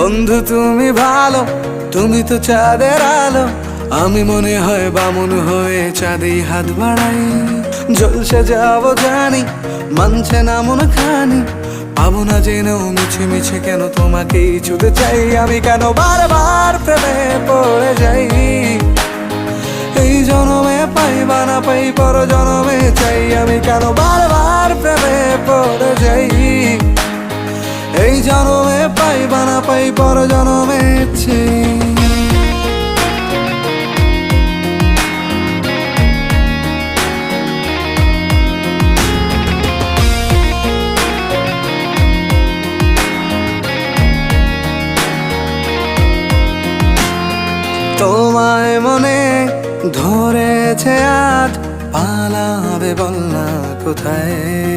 বন্ধু তুমি ভালো, তুমি তো চাঁদের আলো। আমি মনে হয় বামুন হয়ে চাঁদে হাত বাড়াই। জলসে যাবো জানি, মানছে না মন খানি। পাবো না জেনেও মিছে মিছে কেন তোমাকেই ছুতে চাই। আমি কেন বারবার প্রেমে পড়ে যাই। এই জনমে পাই বা না পাই, পর জনমে চাই। আমি কেন বারবার প্রেমে পড়ে যাই। এই জনমে পাই বা না পাই, পর জনমে চাই। তোমায় মনে ধরেছে আজ, পালাবে বল না কোথায়।